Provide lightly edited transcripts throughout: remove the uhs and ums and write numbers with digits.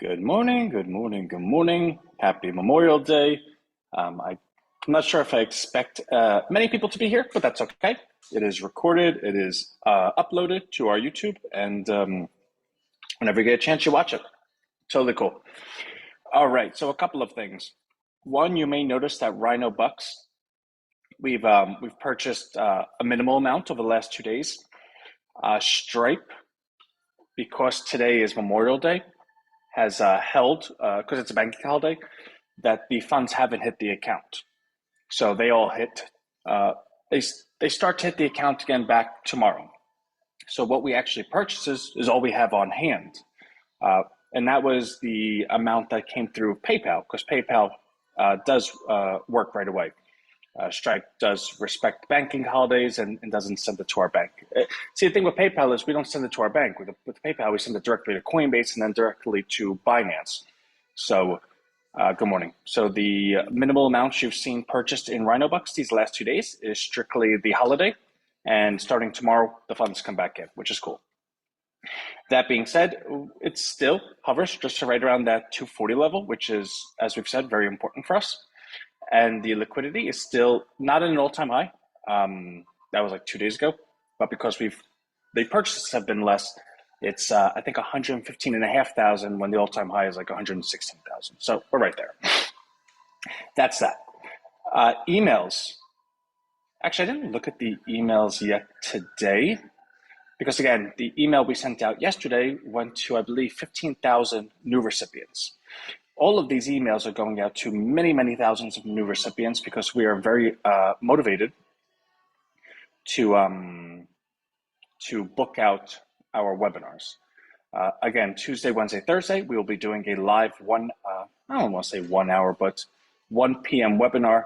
Good morning, good morning, good morning. Happy Memorial Day. I'm not sure if I expect many people to be here, but that's okay. It is recorded, it is uploaded to our YouTube, and whenever you get a chance, you watch it. Totally cool. All right, so a couple of things. One, you may notice that Rhino Bucks, we've purchased a minimal amount over the last 2 days. Stripe, because today is Memorial Day, has held, because it's a banking holiday, that the funds haven't hit the account. So they all hit, they start to hit the account again back tomorrow. So what we actually purchased is all we have on hand. And that was the amount that came through PayPal, because PayPal does work right away. Stripe does respect banking holidays and doesn't send it to our bank. See, the thing with PayPal is we don't send it to our bank. With PayPal, we send it directly to Coinbase and then directly to Binance. So, good morning. So the minimal amounts you've seen purchased in Rhino Bucks these last 2 days is strictly the holiday. And starting tomorrow, the funds come back in, which is cool. That being said, it still hovers just right around that 240 level, which is, as we've said, very important for us. And the liquidity is still not at an all-time high. That was like 2 days ago, but because the purchases have been less, it's I think 115,500 when the all-time high is like 116,000. So we're right there. That's that. Emails. Actually, I didn't look at the emails yet today because again, the email we sent out yesterday went to, I believe, 15,000 new recipients. All of these emails are going out to many, many thousands of new recipients because we are very motivated to book out our webinars. Again, Tuesday, Wednesday, Thursday, we will be doing a live I don't want to say 1 hour, but 1 p.m. webinar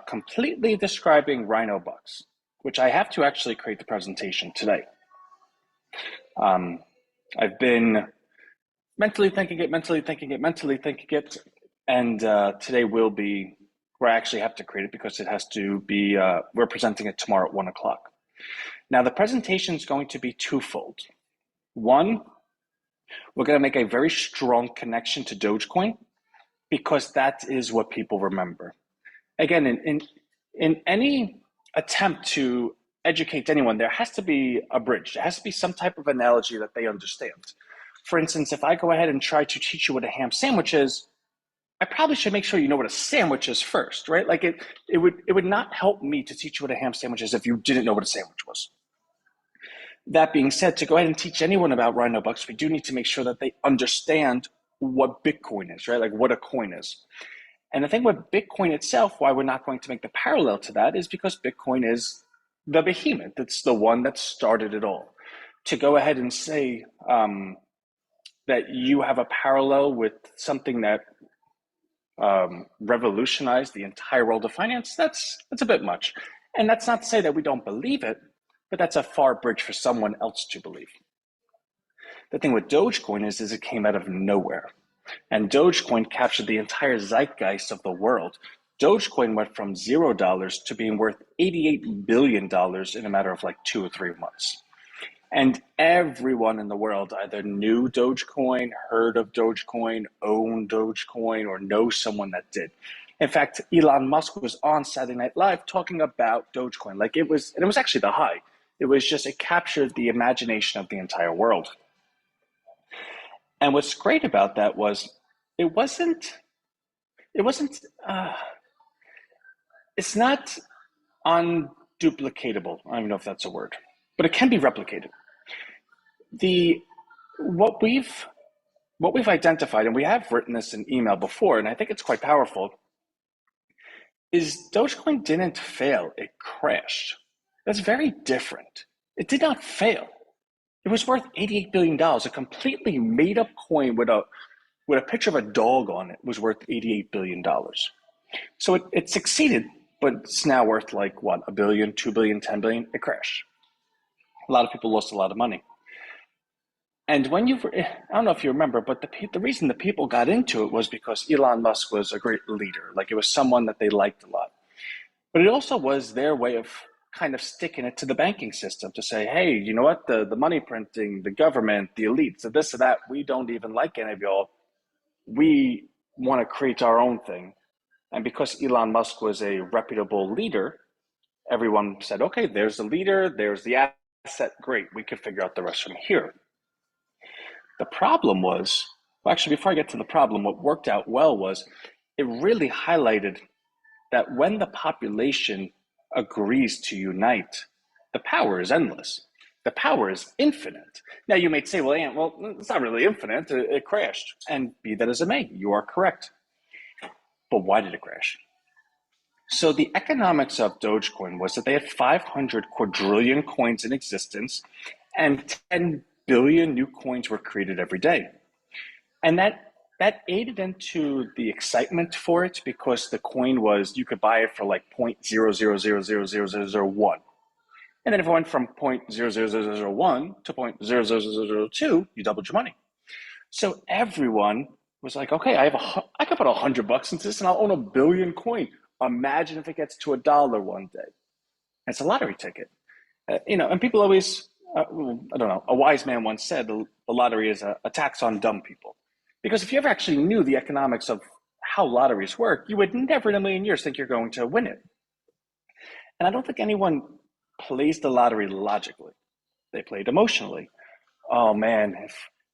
completely describing Rhino Bucks, which I have to actually create the presentation today. I've been mentally thinking it, and today will be where I actually have to create it because it has to be, we're presenting it tomorrow at 1 o'clock. Now, the presentation is going to be twofold. One, we're going to make a very strong connection to Dogecoin because that is what people remember. Again, in any attempt to educate anyone, there has to be a bridge. There has to be some type of analogy that they understand. For instance, if I go ahead and try to teach you what a ham sandwich is, I probably should make sure you know what a sandwich is first, right? Like it would not help me to teach you what a ham sandwich is if you didn't know what a sandwich was. That being said, to go ahead and teach anyone about Rhino Bucks, we do need to make sure that they understand what Bitcoin is, right? Like what a coin is. And the thing with Bitcoin itself, why we're not going to make the parallel to that is because Bitcoin is the behemoth. It's the one that started it all. To go ahead and say that you have a parallel with something that revolutionized the entire world of finance, that's a bit much. And that's not to say that we don't believe it, but that's a far bridge for someone else to believe. The thing with Dogecoin is it came out of nowhere. And Dogecoin captured the entire zeitgeist of the world. Dogecoin went from $0 to being worth $88 billion in a matter of like 2 or 3 months. And everyone in the world either knew Dogecoin, heard of Dogecoin, owned Dogecoin, or knows someone that did. In fact, Elon Musk was on Saturday Night Live talking about Dogecoin. Like it was actually the high. It captured the imagination of the entire world. And what's great about that was it's not unduplicatable. I don't even know if that's a word, but it can be replicated. What we've identified, and we have written this in email before, and I think it's quite powerful, is Dogecoin didn't fail, it crashed. That's very different. It did not fail. It was worth $88 billion. A completely made up coin with a picture of a dog on it was worth $88 billion. So it succeeded, but it's now worth like what, $1 billion, $2 billion, $10 billion? It crashed. A lot of people lost a lot of money. And I don't know if you remember, but the reason the people got into it was because Elon Musk was a great leader. Like it was someone that they liked a lot. But it also was their way of kind of sticking it to the banking system to say, hey, you know what, the money printing, the government, the elites, the this or that, we don't even like any of y'all. we want to create our own thing. And because Elon Musk was a reputable leader, everyone said, okay, there's the leader, there's the asset, great, we can figure out the rest from here. The problem was, well, actually, before I get to the problem, what worked out well was it really highlighted that when the population agrees to unite, the power is endless. The power is infinite. Now, you may say, well, it's not really infinite. It crashed. And be that as it may, you are correct. But why did it crash? So the economics of Dogecoin was that they had 500 quadrillion coins in existence, and 10 billion new coins were created every day. And that aided into the excitement for it, because the coin was, you could buy it for like 0.00000001. And then if it went from 0.00001 to 0.00002, you doubled your money. So everyone was like, okay, I could put $100 into this and I'll own a billion coin. Imagine if it gets to $1 one day. It's a lottery ticket. And people always, I don't know, a wise man once said the lottery is a tax on dumb people. Because if you ever actually knew the economics of how lotteries work, you would never in a million years think you're going to win it. And I don't think anyone plays the lottery logically. They play it emotionally. Oh man,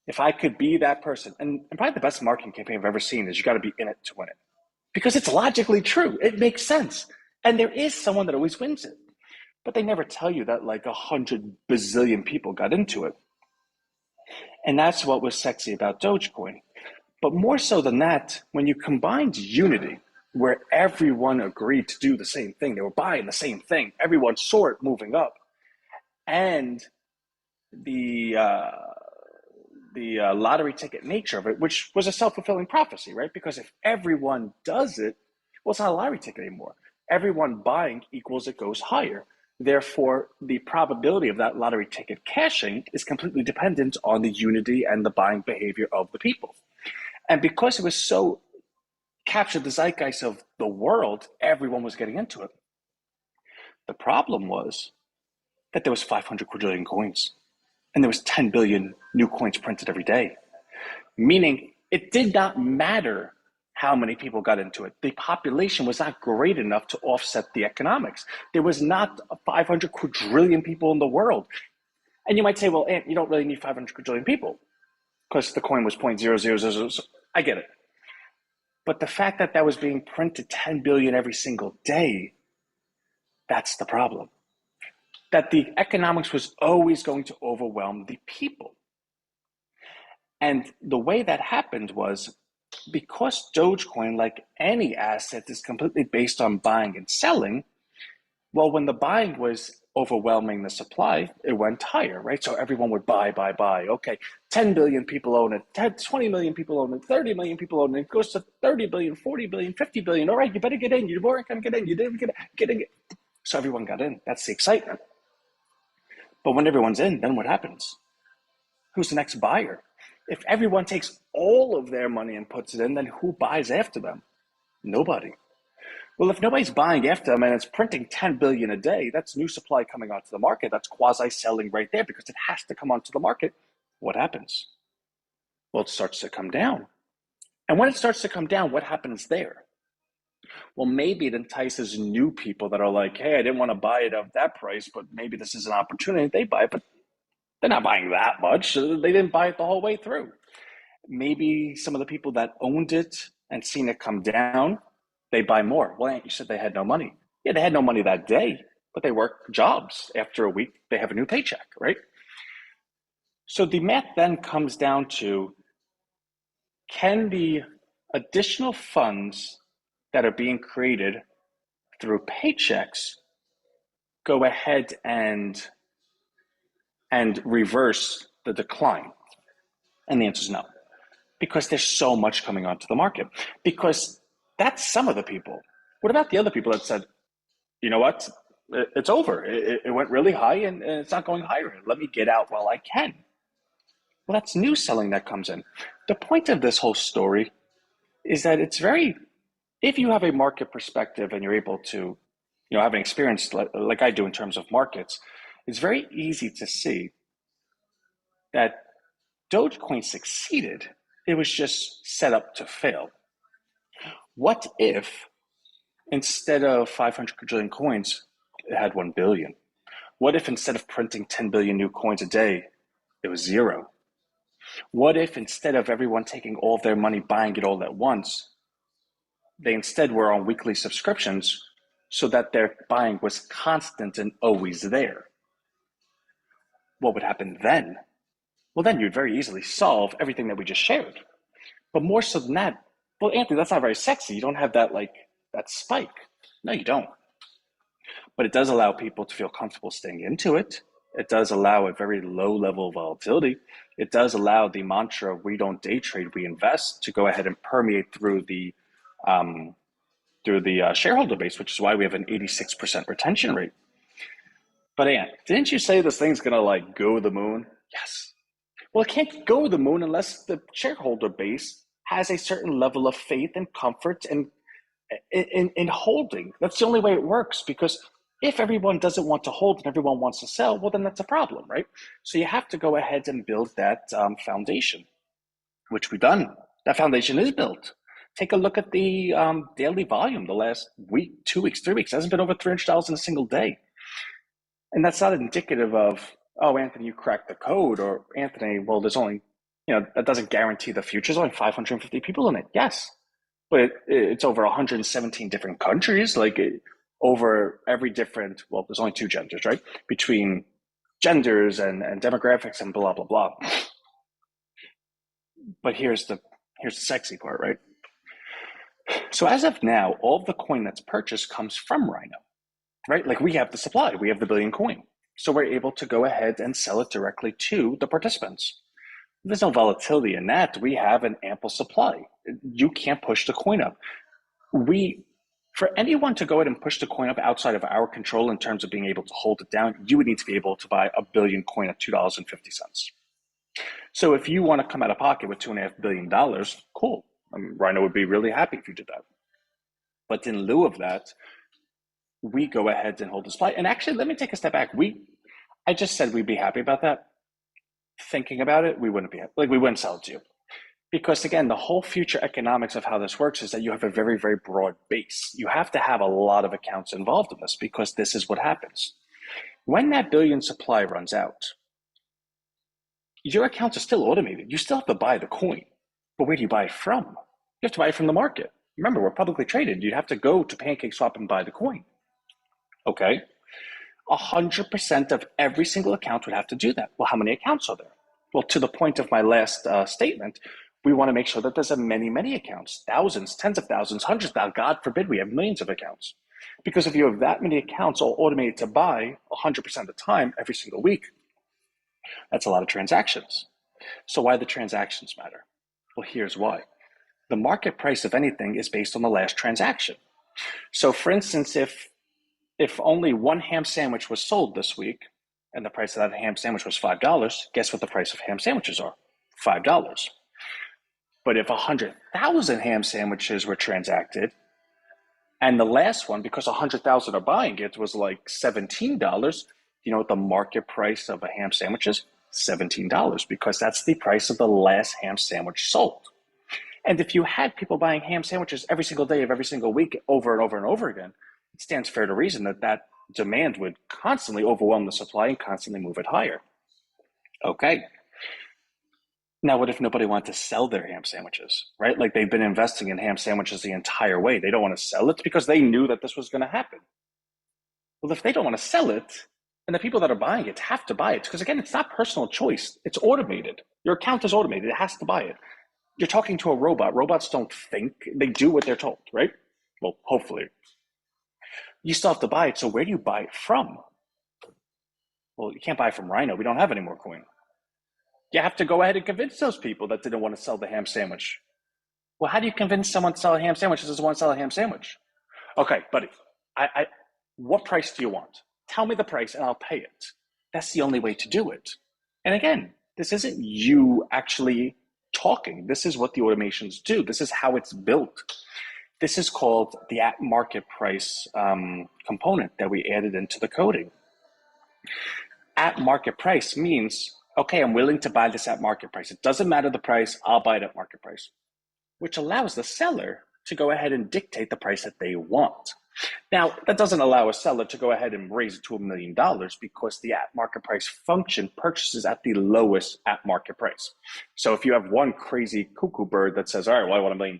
if I could be that person, and probably the best marketing campaign I've ever seen is you got to be in it to win it. Because it's logically true. It makes sense. And there is someone that always wins it. But they never tell you that like 100 bazillion people got into it. And that's what was sexy about Dogecoin. But more so than that, when you combined unity, where everyone agreed to do the same thing, they were buying the same thing, everyone saw it moving up, and the lottery ticket nature of it, which was a self-fulfilling prophecy, right? Because if everyone does it, well, it's not a lottery ticket anymore. Everyone buying equals it goes higher. Therefore, the probability of that lottery ticket cashing is completely dependent on the unity and the buying behavior of the people. And because it was so captured the zeitgeist of the world, everyone was getting into it. The problem was that there was 500 quadrillion coins, and there was 10 billion new coins printed every day, meaning it did not matter how many people got into it. The population was not great enough to offset the economics. There was not 500 quadrillion people in the world. And you might say, well, Ant, you don't really need 500 quadrillion people because the coin was 0.0000. I get it. But the fact that was being printed 10 billion every single day, that's the problem. That the economics was always going to overwhelm the people. And the way that happened was because Dogecoin, like any asset, is completely based on buying and selling. Well, when the buying was overwhelming the supply, it went higher, right? So everyone would buy. Okay, 10 billion people own it, 20 million people own it, 30 million people own it. It goes to 30 billion, 40 billion, 50 billion. All right, you better get in. You weren't going to get in. You didn't get in. So everyone got in. That's the excitement. But when everyone's in, then what happens? Who's the next buyer? If everyone takes all of their money and puts it in, then who buys after them? Nobody. Well, if nobody's buying after them and it's printing 10 billion a day, that's new supply coming onto the market. That's quasi-selling right there because it has to come onto the market. What happens? Well, it starts to come down. And when it starts to come down, what happens there? Well, maybe it entices new people that are like, hey, I didn't want to buy it at that price, but maybe this is an opportunity. They buy it, but they're not buying that much. They didn't buy it the whole way through. Maybe some of the people that owned it and seen it come down, they buy more. Well, you said they had no money. Yeah, they had no money that day, but they work jobs. After a week, they have a new paycheck, right? So the math then comes down to, can the additional funds that are being created through paychecks go ahead and reverse the decline? And the answer is no, because there's so much coming onto the market. Because that's some of the people. What about the other people that said, you know what, it's over. It went really high and it's not going higher. Let me get out while I can. Well, that's new selling that comes in. The point of this whole story is that it's very, if you have a market perspective and you're able to, have an experience like I do in terms of markets, it's very easy to see that Dogecoin succeeded it was just set up to fail. What if instead of 500 quadrillion coins, it had 1 billion? What if instead of printing 10 billion new coins a day, it was zero? What if instead of everyone taking all of their money buying it all at once, they instead were on weekly subscriptions so that their buying was constant and always there? What would happen then? Well, then you'd very easily solve everything that we just shared. But more so than that, well, Anthony, that's not very sexy. You don't have that that spike. No, you don't. But it does allow people to feel comfortable staying into it. It does allow a very low level of volatility. It does allow the mantra, we don't day trade, we invest, to go ahead and permeate through the shareholder base, which is why we have an 86% retention rate. But Ant, didn't you say this thing's gonna go to the moon? Yes. Well, it can't go to the moon unless the shareholder base has a certain level of faith and comfort and in holding. That's the only way it works, because if everyone doesn't want to hold and everyone wants to sell, well, then that's a problem, right? So you have to go ahead and build that foundation, which we've done. That foundation is built. Take a look at the daily volume the last week, 2 weeks, 3 weeks. It hasn't been over $300 in a single day. And that's not indicative of, oh, Anthony, you cracked the code, or Anthony, well, there's only, that doesn't guarantee the future. There's only 550 people in it. Yes. But it's over 117 different countries, over every different, well, there's only two genders, right? Between genders and demographics and blah, blah, blah. But here's the sexy part, right? So as of now, all of the coin that's purchased comes from Rhino, right? We have the supply, we have the billion coin. So we're able to go ahead and sell it directly to the participants. There's no volatility in that. We have an ample supply. You can't push the coin up. For anyone to go ahead and push the coin up outside of our control in terms of being able to hold it down, you would need to be able to buy a billion coin at $2.50. So if you want to come out of pocket with $2.5 billion, cool. Rhino would be really happy if you did that. But in lieu of that, we go ahead and hold the supply. And actually, let me take a step back. I just said we'd be happy about that. Thinking about it, we wouldn't be we wouldn't sell it to you. Because again, the whole future economics of how this works is that you have a very, very broad base. You have to have a lot of accounts involved in this, because this is what happens. When that billion supply runs out, your accounts are still automated. You still have to buy the coin. But where do you buy it from? You have to buy it from the market. Remember, we're publicly traded. You'd have to go to PancakeSwap and buy the coin. Okay. 100% of every single account would have to do that. Well, how many accounts are there? Well, to the point of my last statement, we want to make sure that there's many, many accounts, thousands, tens of thousands, hundreds of thousands. God forbid we have millions of accounts. Because if you have that many accounts all automated to buy 100% of the time, every single week, that's a lot of transactions. So why the transactions matter? Well, here's why. The market price of anything is based on the last transaction. So for instance, if only one ham sandwich was sold this week and the price of that ham sandwich was $5, guess what the price of ham sandwiches are? $5. But if 100,000 ham sandwiches were transacted, and the last one, because 100,000 are buying it, was $17, you know what the market price of a ham sandwich is? $17, because that's the price of the last ham sandwich sold. And if you had people buying ham sandwiches every single day of every single week over and over and over again, it stands fair to reason that demand would constantly overwhelm the supply and constantly move it higher. Okay. Now, what if nobody wanted to sell their ham sandwiches, right? They've been investing in ham sandwiches the entire way. They don't want to sell it because they knew that this was going to happen. Well, if they don't want to sell it, then the people that are buying it have to buy it. Because again, it's not personal choice. It's automated. Your account is automated. It has to buy it. You're talking to a robot. Robots don't think. They do what they're told, right? Well, hopefully. You still have to buy it. So where do you buy it from? Well, you can't buy it from Rhino. We don't have any more coin. You have to go ahead and convince those people that didn't want to sell the ham sandwich. Well, how do you convince someone to sell a ham sandwich that doesn't want to sell a ham sandwich? Okay, buddy, what price do you want? Tell me the price and I'll pay it. That's the only way to do it. And again, this isn't you actually talking. This is what the automations do. This is how it's built. This is called the at market price component that we added into the coding. At market price means, Okay, I'm willing to buy this at market price. It doesn't matter the price, I'll buy it at market price, which allows the seller to go ahead and dictate the price that they want. Now, that doesn't allow a seller to go ahead and raise it to $1 million because the at market price function purchases at the lowest at market price. So if you have one crazy cuckoo bird that says, all right, well, I want $1 million.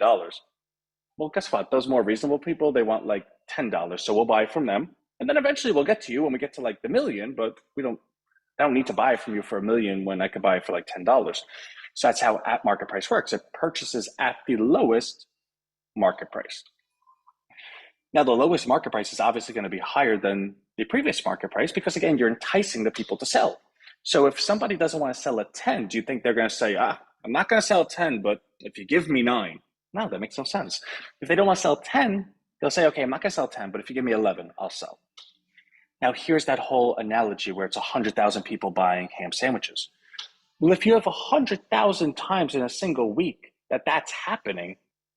Well, guess what? Those more reasonable people, they want like $10. So we'll buy from them. And then eventually we'll get to you when we get to like the million, but I don't need to buy from you for $1 million when I could buy it for like $10. So that's how at market price works. It purchases at the lowest market price. Now, the lowest market price is obviously going to be higher than the previous market price because, again, you're enticing the people to sell. So if somebody doesn't want to sell at 10, do you think they're going to say, I'm not going to sell at 10, but if you give me 9? No, that makes no sense. If they don't want to sell at 10, they'll say, okay, I'm not going to sell at 10, but if you give me 11, I'll sell. Now, here's that whole analogy where it's 100,000 people buying ham sandwiches. Well, if you have 100,000 times in a single week that's happening,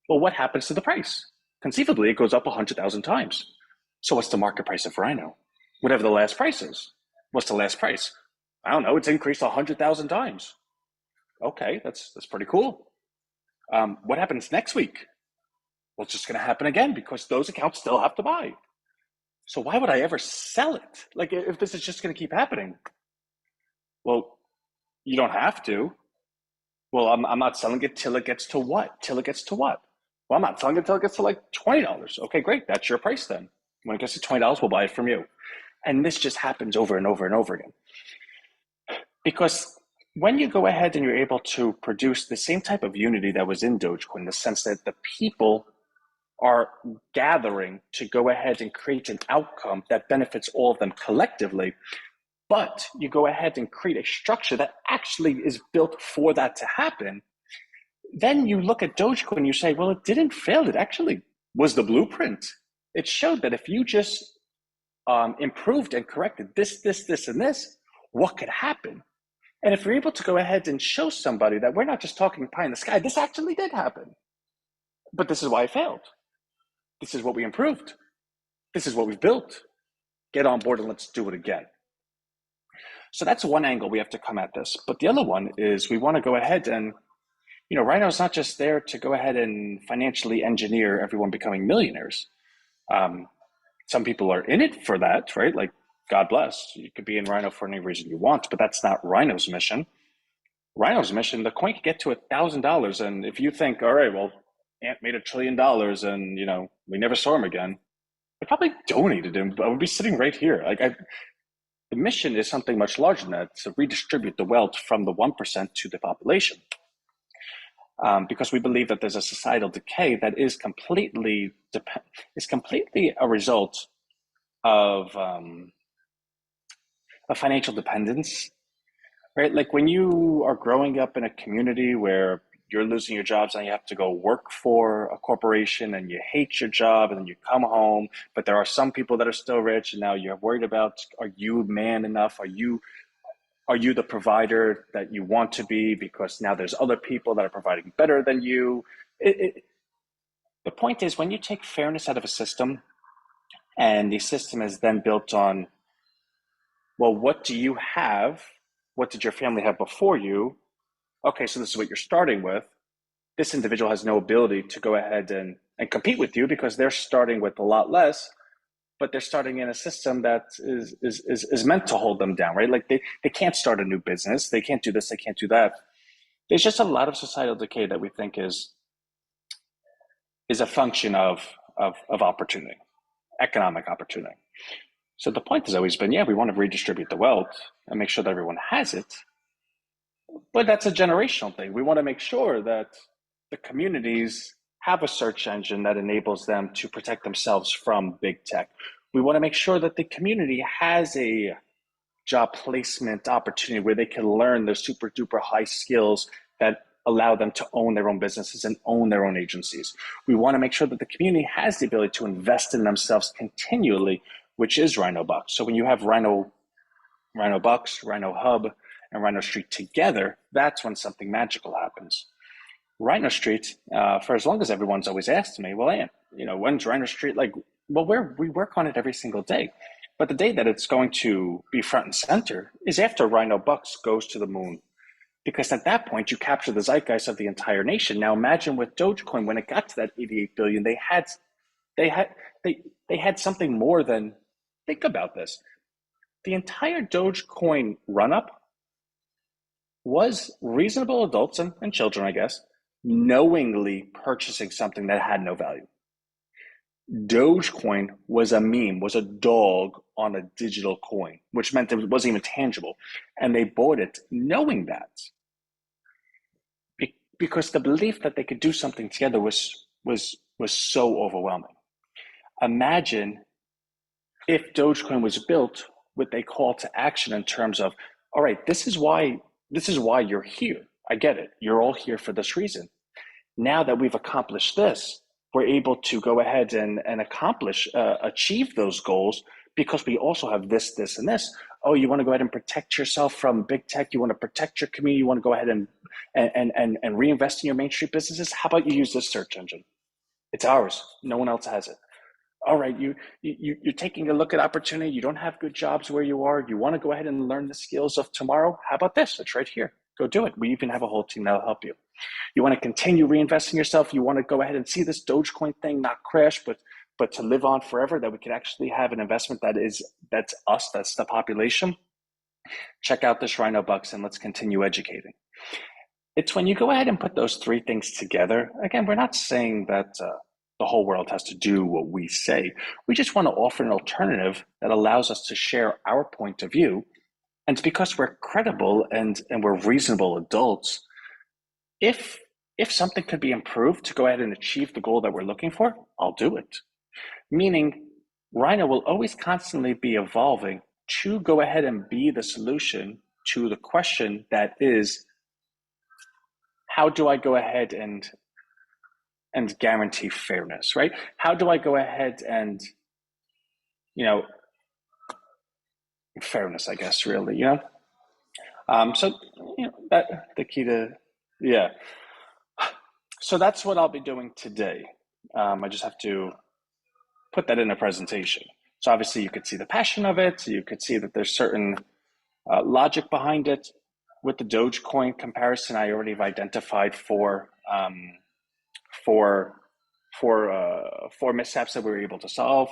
well, what happens to the price? Conceivably, it goes up 100,000 times. So what's the market price of Rhino? Whatever the last price is. What's the last price? I don't know. It's increased 100,000 times. Okay, that's pretty cool. What happens next week? Well, it's just going to happen again because those accounts still have to buy. So why would I ever sell it? Like if this is just going to keep happening? Well, you don't have to. Well, I'm not selling it till it gets to what? Till it gets to what? Well, I'm not selling it till it gets to like $20. Okay, great. That's your price then. When it gets to $20, we'll buy it from you. And this just happens over and over and over again. Because when you go ahead and you're able to produce the same type of unity that was in Dogecoin, in the sense that the people are gathering to go ahead and create an outcome that benefits all of them collectively, but you go ahead and create a structure that actually is built for that to happen, then you look at Dogecoin and you say, well, it didn't fail. It actually was the blueprint. It showed that if you just improved and corrected this, and this, what could happen? And if we're able to go ahead and show somebody that we're not just talking pie in the sky, this actually did happen. But this is why it failed. This is what we improved. This is what we've built. Get on board and let's do it again. So that's one angle we have to come at this. But the other one is we want to go ahead and, Rhino's not just there to go ahead and financially engineer everyone becoming millionaires. Some people are in it for that, right? Like, God bless. You could be in Rhino for any reason you want, but that's not Rhino's mission. Rhino's mission, the coin could get to $1,000. And if you think, all right, well, Ant made $1 trillion and, we never saw him again, I probably donated him. I would be sitting right here. The mission is something much larger than that, to redistribute the wealth from the 1% to the population. Because we believe that there's a societal decay that is completely a result of a financial dependence, right? Like when you are growing up in a community where you're losing your jobs and you have to go work for a corporation and you hate your job and then you come home, but there are some people that are still rich and now you're worried about, are you man enough? Are you the provider that you want to be because now there's other people that are providing better than you? The point is, when you take fairness out of a system and the system is then built on, well, what do you have? What did your family have before you? Okay, so this is what you're starting with. This individual has no ability to go ahead and compete with you because they're starting with a lot less, but they're starting in a system that is meant to hold them down, right? Like they can't start a new business. They can't do this. They can't do that. There's just a lot of societal decay that we think is a function of opportunity, economic opportunity. So the point has always been, yeah, we want to redistribute the wealth and make sure that everyone has it. But that's a generational thing. We want to make sure that the communities have a search engine that enables them to protect themselves from big tech. We want to make sure that the community has a job placement opportunity where they can learn their super duper high skills that allow them to own their own businesses and own their own agencies. We want to make sure that the community has the ability to invest in themselves continually, which is Rhino Bucks. So when you have Rhino Bucks, Rhino Hub, and Rhino Street together, that's when something magical happens. Rhino Street, for as long as everyone's always asked me, well, Ant, when's Rhino Street? Like, well, we work on it every single day. But the day that it's going to be front and center is after Rhino Bucks goes to the moon, because at that point you capture the zeitgeist of the entire nation. Now imagine with Dogecoin, when it got to that 88 billion, they had they had something more than, think about this. The entire Dogecoin run up was reasonable adults and children, I guess, knowingly purchasing something that had no value. Dogecoin was a meme, was a dog on a digital coin, which meant it wasn't even tangible. And they bought it knowing that. Because the belief that they could do something together was so overwhelming. Imagine if Dogecoin was built with a call to action in terms of, all right, this is why you're here. I get it. You're all here for this reason. Now that we've accomplished this, we're able to go ahead and achieve those goals because we also have this, this, and this. Oh, you want to go ahead and protect yourself from big tech. You want to protect your community. You want to go ahead and reinvest in your Main Street businesses. How about you use this search engine? It's ours. No one else has it. All right, you're taking a look at opportunity. You don't have good jobs where you are. You want to go ahead and learn the skills of tomorrow. How about this? It's right here. Go do it. We even have a whole team that'll help you. You want to continue reinvesting yourself. You want to go ahead and see this Dogecoin thing not crash, but to live on forever, that we can actually have an investment that's us, that's the population. Check out this Rhino Bucks and let's continue educating. It's when you go ahead and put those three things together. Again, we're not saying that the whole world has to do what we say. We just want to offer an alternative that allows us to share our point of view. And it's because we're credible and we're reasonable adults. If something could be improved to go ahead and achieve the goal that we're looking for, I'll do it. Meaning, Rhino will always constantly be evolving to go ahead and be the solution to the question that is, how do I go ahead and guarantee fairness, right? How do I go ahead and, fairness, I guess, really, so, that the key to, yeah. So that's what I'll be doing today. I just have to put that in a presentation. So obviously you could see the passion of it. You could see that there's certain logic behind it. With the Dogecoin comparison, I already have identified four mishaps that we were able to solve.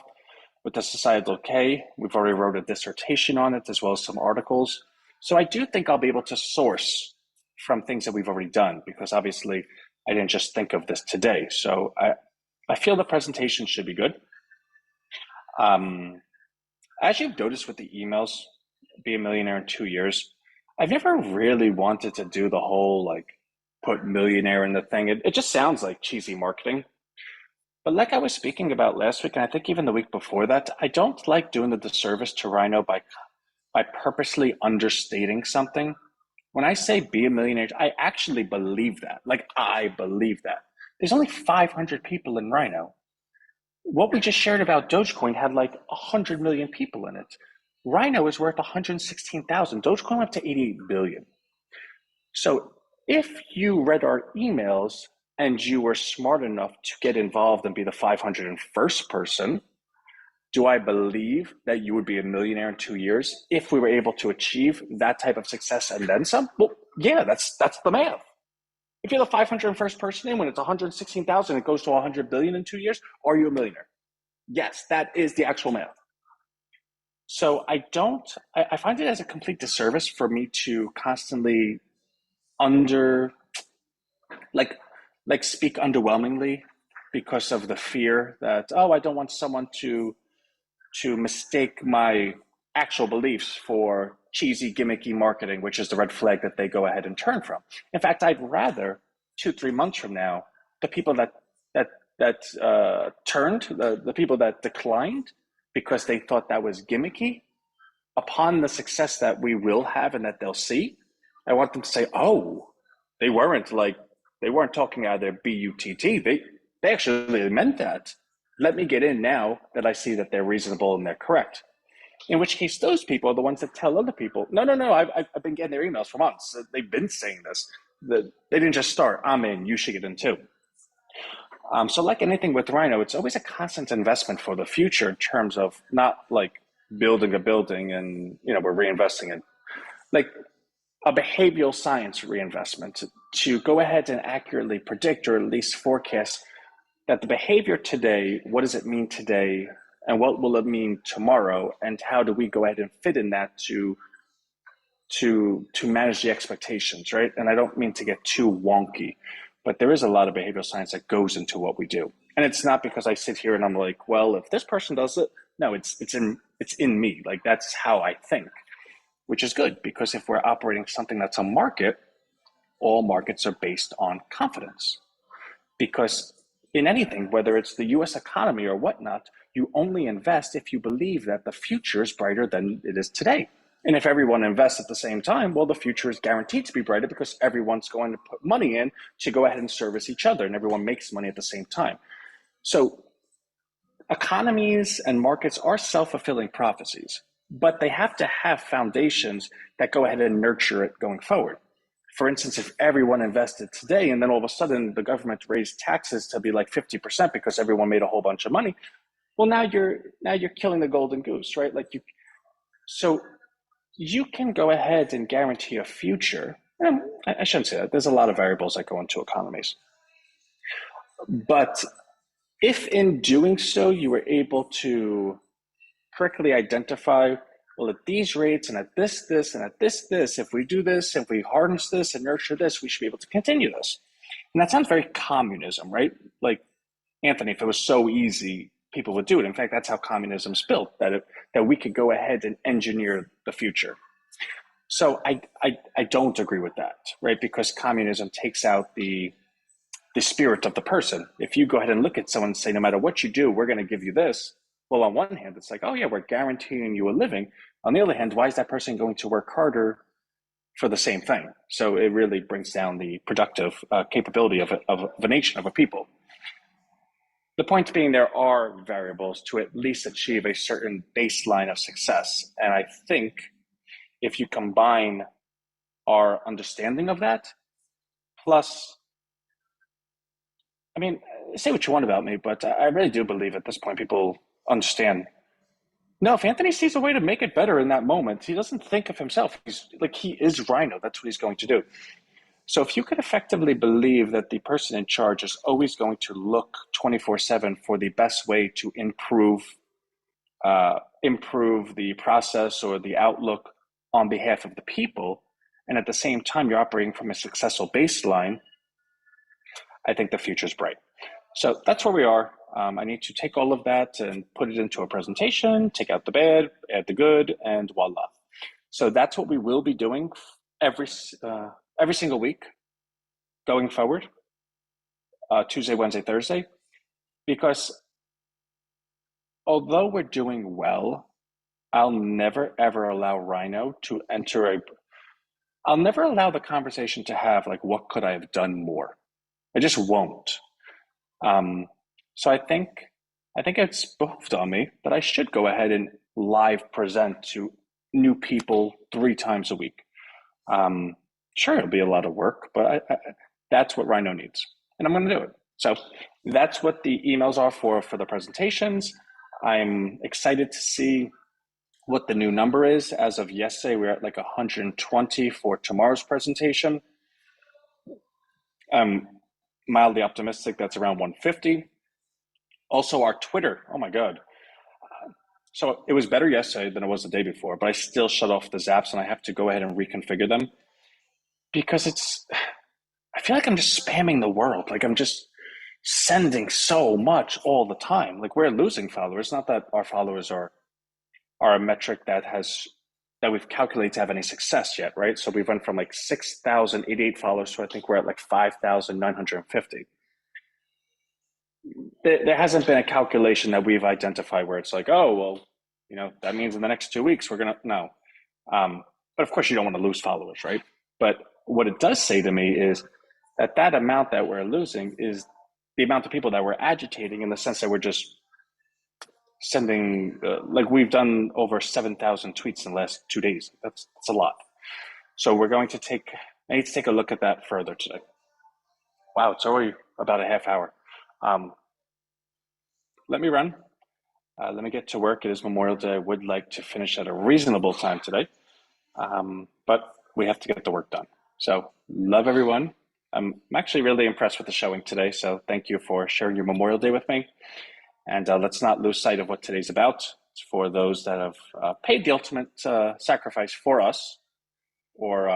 With the societal K, we've already wrote a dissertation on it, as well as some articles. So I do think I'll be able to source from things that we've already done, because obviously I didn't just think of this today. So I feel the presentation should be good. As you've noticed with the emails, be a millionaire in 2 years, I've never really wanted to do the whole put millionaire in the thing. It just sounds like cheesy marketing. But like I was speaking about last week, and I think even the week before that, I don't like doing the disservice to Rhino by purposely understating something. When I say be a millionaire, I actually believe that. I believe that. There's only 500 people in Rhino. What we just shared about Dogecoin had 100 million people in it. Rhino is worth 116,000. Dogecoin went to 88 billion. So if you read our emails and you were smart enough to get involved and be the 501st person, do I believe that you would be a millionaire in 2 years if we were able to achieve that type of success and then some? Well, yeah, that's the math. If you're the 501st person in, when it's 116,000, it goes to 100 billion in 2 years, are you a millionaire? Yes, that is the actual math. So I find it as a complete disservice for me to constantly speak underwhelmingly because of the fear that, I don't want someone to mistake my actual beliefs for cheesy, gimmicky marketing, which is the red flag that they go ahead and turn from. In fact, I'd rather 2-3 months from now, the people that turned, the people that declined because they thought that was gimmicky, upon the success that we will have and that they'll see, I want them to say, oh, they weren't talking out of their BUTT. They actually meant that. Let me get in now that I see that they're reasonable and they're correct. In which case, those people are the ones that tell other people, no, I've been getting their emails for months. They've been saying this. They didn't just start. I'm in. You should get in too. So like anything with Rhino, it's always a constant investment for the future in terms of not building a building and we're reinvesting it. Like a behavioral science reinvestment to go ahead and accurately predict or at least forecast that the behavior today, what does it mean today, and what will it mean tomorrow, and how do we go ahead and fit in that to manage the expectations, right? And I don't mean to get too wonky, but there is a lot of behavioral science that goes into what we do. And it's not because I sit here and I'm like, well, if this person does it, no, it's in me. Like that's how I think, which is good because if we're operating something that's a market, all markets are based on confidence. Because in anything, whether it's the US economy or whatnot, you only invest if you believe that the future is brighter than it is today. And if everyone invests at the same time, well, the future is guaranteed to be brighter because everyone's going to put money in to go ahead and service each other, and everyone makes money at the same time. So economies and markets are self-fulfilling prophecies, but they have to have foundations that go ahead and nurture it going forward. For instance, if everyone invested today and then all of a sudden the government raised taxes to be like 50% because everyone made a whole bunch of money, well, now you're killing the golden goose, right? So you can go ahead and guarantee a future. I shouldn't say that. There's a lot of variables that go into economies. But if in doing so, you were able to correctly identify, well, at these rates and at this, and at this, if we do this, if we harness this and nurture this, we should be able to continue this. And that sounds very communism, right? Like, Anthony, if it was so easy, people would do it. In fact, that's how communism's built, that we could go ahead and engineer the future. So I don't agree with that, right? Because communism takes out the spirit of the person. If you go ahead and look at someone and say, no matter what you do, we're going to give you this. Well, on one hand, it's like, oh yeah, we're guaranteeing you a living. On the other hand, why is that person going to work harder for the same thing? So it really brings down the productive capability of a nation, of a people. The point being, there are variables to at least achieve a certain baseline of success. And I think if you combine our understanding of that, plus, I mean, say what you want about me, but I really do believe at this point people understand. No, if Anthony sees a way to make it better in that moment, he doesn't think of himself. He is Rhino. That's what he's going to do. So if you could effectively believe that the person in charge is always going to look 24/7 for the best way to improve the process or the outlook on behalf of the people, and at the same time you're operating from a successful baseline, I think the future is bright. So that's where we are. I need to take all of that and put it into a presentation, take out the bad, add the good, and voila. So that's what we will be doing every single week going forward, Tuesday, Wednesday, Thursday, because although we're doing well, I'll never ever allow Rhino to enter I'll never allow the conversation to have like, what could I have done more? I just won't. So I think it's behooved on me that I should go ahead and live present to new people 3 times a week. Sure, it'll be a lot of work, but that's what Rhino needs, and I'm going to do it. So that's what the emails are for the presentations. I'm excited to see what the new number is. As of yesterday, we're at like 120 for tomorrow's presentation. I'm mildly optimistic that's around 150. Also, our Twitter, oh my God. So it was better yesterday than it was the day before, but I still shut off the zaps and I have to go ahead and reconfigure them because I feel like I'm just spamming the world. Like I'm just sending so much all the time. Like we're losing followers. Not that our followers are a metric that we've calculated to have any success yet, right? So we went from like 6,088 followers to I think we're at like 5,950. There hasn't been a calculation that we've identified where it's like, oh, well, that means in the next 2 weeks we're going to, no. But of course you don't want to lose followers, right? But what it does say to me is that amount that we're losing is the amount of people that we're agitating in the sense that we're just sending, like we've done over 7,000 tweets in the last 2 days. That's a lot. So I need to take a look at that further today. Wow, it's already about a half hour. Let me run. Let me get to work. It is Memorial Day. I would like to finish at a reasonable time today, but we have to get the work done. So love everyone. I'm actually really impressed with the showing today. So thank you for sharing your Memorial Day with me. And let's not lose sight of what today's about. It's for those that have paid the ultimate sacrifice for us, or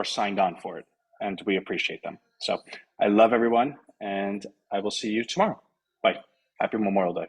signed on for it, and we appreciate them. So I love everyone, and I will see you tomorrow. Bye. Happy Memorial Day.